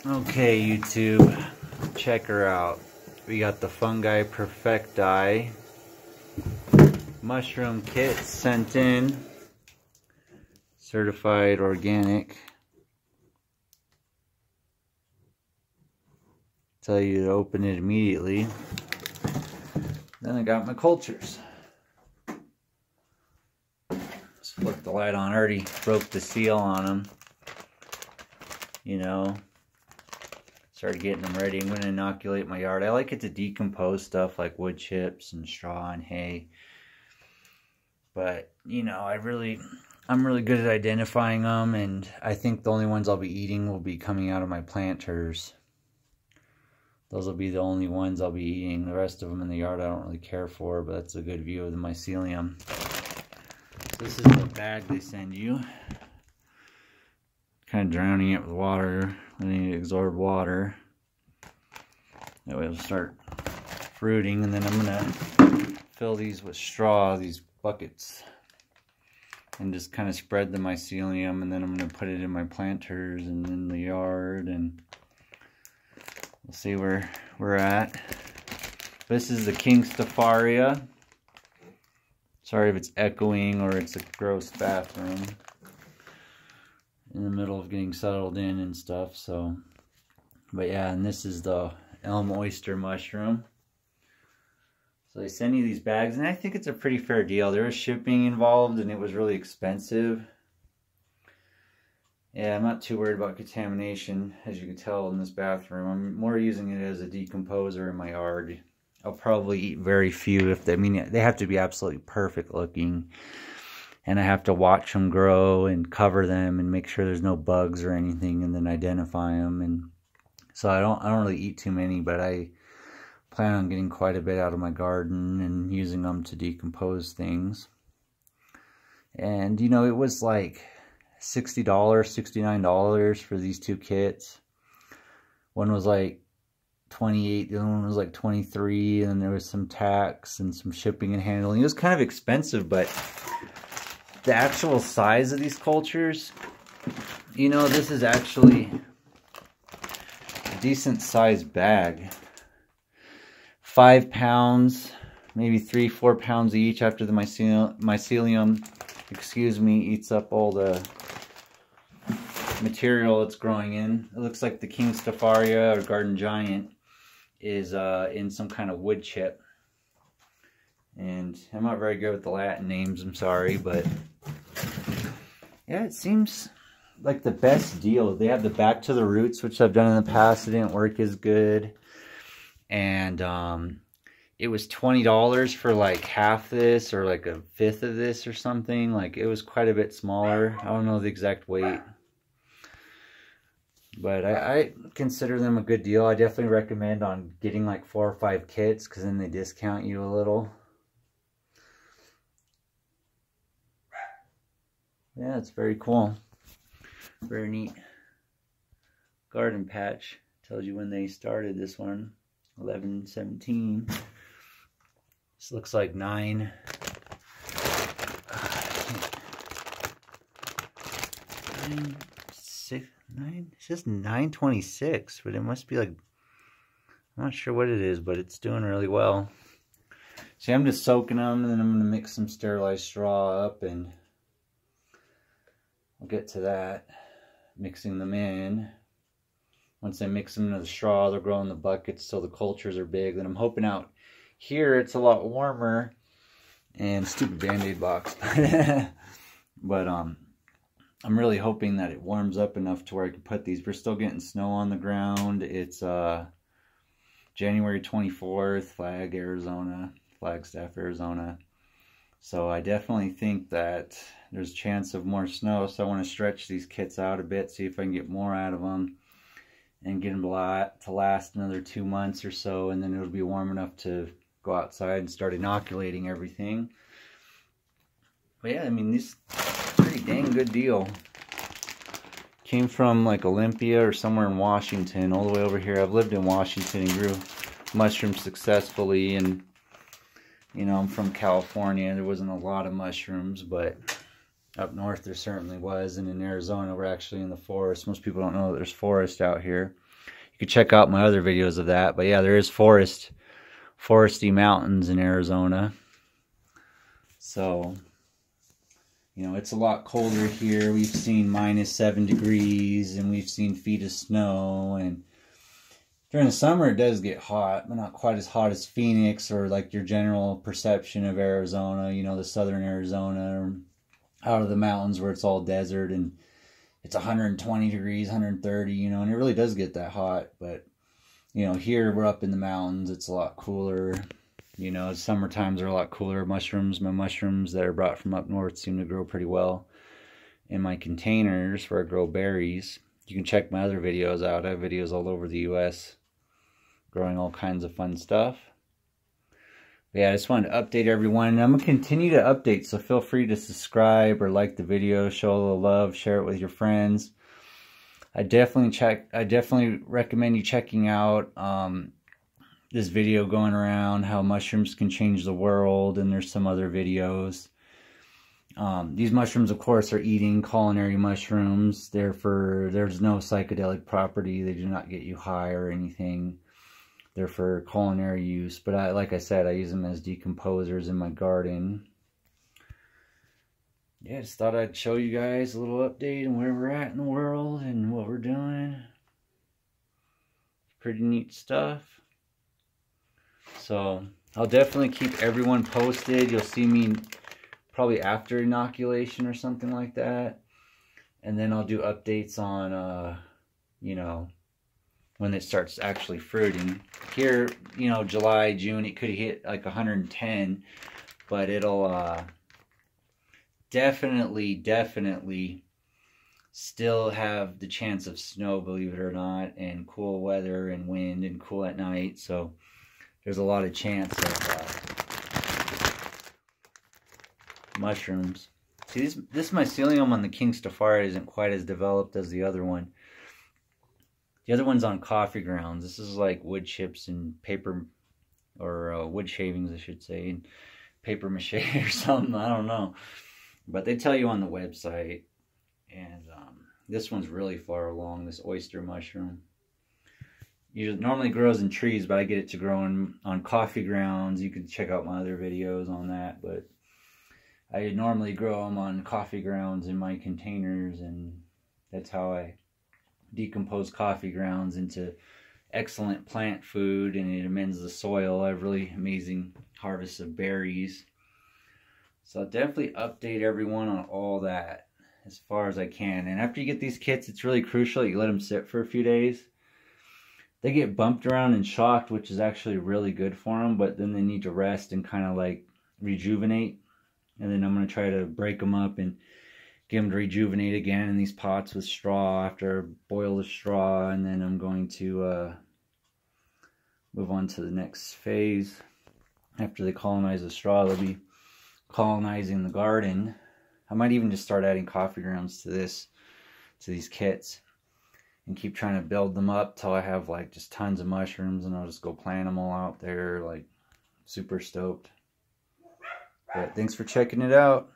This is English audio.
Okay, YouTube, check her out. We got the Fungi perfecti mushroom kit sent in, certified organic. Tell you to open it immediately. Then I got my cultures. Let's flip the light on. I already broke the seal on them. You know, started getting them ready. I'm going to inoculate my yard. I like it to decompose stuff like wood chips and straw and hay. But, you know, I'm really good at identifying them, and I think the only ones I'll be eating will be coming out of my planters. Those will be the only ones I'll be eating. The rest of them in the yard I don't really care for, but that's a good view of the mycelium. So this is the bag they send you. Kind of drowning it with water, letting it absorb water. That way it'll start fruiting, and then I'm gonna fill these with straw, these buckets, and just kind of spread the mycelium, and then I'm gonna put it in my planters and in the yard, and we'll see where we're at. This is the King Staphyria. Sorry if it's echoing or it's a gross bathroom. In the middle of getting settled in and stuff, so. But yeah, and this is the elm oyster mushroom. So they send you these bags, and I think it's a pretty fair deal. There was shipping involved, and it was really expensive. Yeah, I'm not too worried about contamination, as you can tell in this bathroom. I'm more using it as a decomposer in my yard. I'll probably eat very few if they, I mean, they have to be absolutely perfect looking. And I have to watch them grow and cover them and make sure there's no bugs or anything, and then identify them. And so I don't really eat too many, but I plan on getting quite a bit out of my garden and using them to decompose things. And you know, it was like $60, $69 for these two kits. One was like $28, the other one was like $23, and there was some tax and some shipping and handling. It was kind of expensive, but the actual size of these cultures, you know, this is actually a decent sized bag. 5 pounds, maybe 3-4 pounds each after the mycelium, excuse me, eats up all the material it's growing in. It looks like the King Staphyria or Garden Giant is in some kind of wood chip. And I'm not very good with the Latin names, I'm sorry, but yeah, it seems like the best deal. They have the back to the roots, which I've done in the past. It didn't work as good. And it was $20 for like half this or like a fifth of this or something. Like, it was quite a bit smaller. I don't know the exact weight. But I consider them a good deal. I definitely recommend on getting like 4 or 5 kits, because then they discount you a little. Yeah, it's very cool. Very neat. Garden patch. Tells you when they started this one. 11/17. This looks like 9. It says 9/26, but it must be like, I'm not sure what it is, but it's doing really well. See, I'm just soaking them, and then I'm going to mix some sterilized straw up, and I'll get to that, mixing them in. Once I mix them into the straw, they'll grow in the buckets till the cultures are big. Then I'm hoping out here it's a lot warmer, and stupid Band-Aid box. But I'm really hoping that it warms up enough to where I can put these. We're still getting snow on the ground. It's January 24th, Flagstaff, Arizona. So I definitely think that there's a chance of more snow. So I want to stretch these kits out a bit, see if I can get more out of them, and get them to last another 2 months or so. And then it'll be warm enough to go outside and start inoculating everything. But yeah, I mean, this is a pretty dang good deal. Came from like Olympia or somewhere in Washington all the way over here. I've lived in Washington and grew mushrooms successfully, and you know, I'm from California. There wasn't a lot of mushrooms, but up north there certainly was. And in Arizona, we're actually in the forest. Most people don't know that there's forest out here. You could check out my other videos of that. But yeah, there is foresty mountains in Arizona. So, you know, it's a lot colder here. We've seen -7 degrees and we've seen feet of snow. And during the summer, it does get hot, but not quite as hot as Phoenix or like your general perception of Arizona, you know, the southern Arizona, or out of the mountains where it's all desert and it's 120 degrees, 130, you know, and it really does get that hot. But, you know, here we're up in the mountains, it's a lot cooler. You know, summer times are a lot cooler. Mushrooms, my mushrooms that are brought from up north seem to grow pretty well in my containers where I grow berries. You can check my other videos out. I have videos all over the US growing all kinds of fun stuff. But yeah, I just wanted to update everyone. And I'm going to continue to update, so feel free to subscribe or like the video, show a little love, share it with your friends. I definitely recommend you checking out this video going around, how mushrooms can change the world, and there's some other videos. These mushrooms, of course, are eating culinary mushrooms. There's no psychedelic property. They do not get you high or anything. They're for culinary use. But like I said, I use them as decomposers in my garden. Yeah, just thought I'd show you guys a little update on where we're at in the world and what we're doing. Pretty neat stuff. So I'll definitely keep everyone posted. You'll see me probably after inoculation or something like that. And then I'll do updates on, you know, when it starts actually fruiting. Here, you know, July, June, it could hit like 110. But it'll definitely still have the chance of snow, believe it or not. And cool weather and wind and cool at night. So there's a lot of chance of mushrooms. See, this mycelium on the King Stafari isn't quite as developed as the other one. The other one's on coffee grounds. This is like wood chips and paper, or wood shavings, I should say, and paper mache or something. I don't know. But they tell you on the website. And this one's really far along, this oyster mushroom. Usually normally grows in trees, but I get it to grow on coffee grounds. You can check out my other videos on that, but I normally grow them on coffee grounds in my containers, and that's how I decompose coffee grounds into excellent plant food, and it amends the soil. I have really amazing harvests of berries. So I'll definitely update everyone on all that as far as I can. And after you get these kits, it's really crucial that you let them sit for a few days. They get bumped around and shocked, which is actually really good for them, but then they need to rest and kind of like rejuvenate. And then I'm going to try to break them up and get them to rejuvenate again in these pots with straw after I boil the straw. And then I'm going to move on to the next phase. After they colonize the straw, they'll be colonizing the garden. I might even just start adding coffee grounds to these kits, and keep trying to build them up till I have like just tons of mushrooms, and I'll just go plant them all out there, like super stoked. But thanks for checking it out.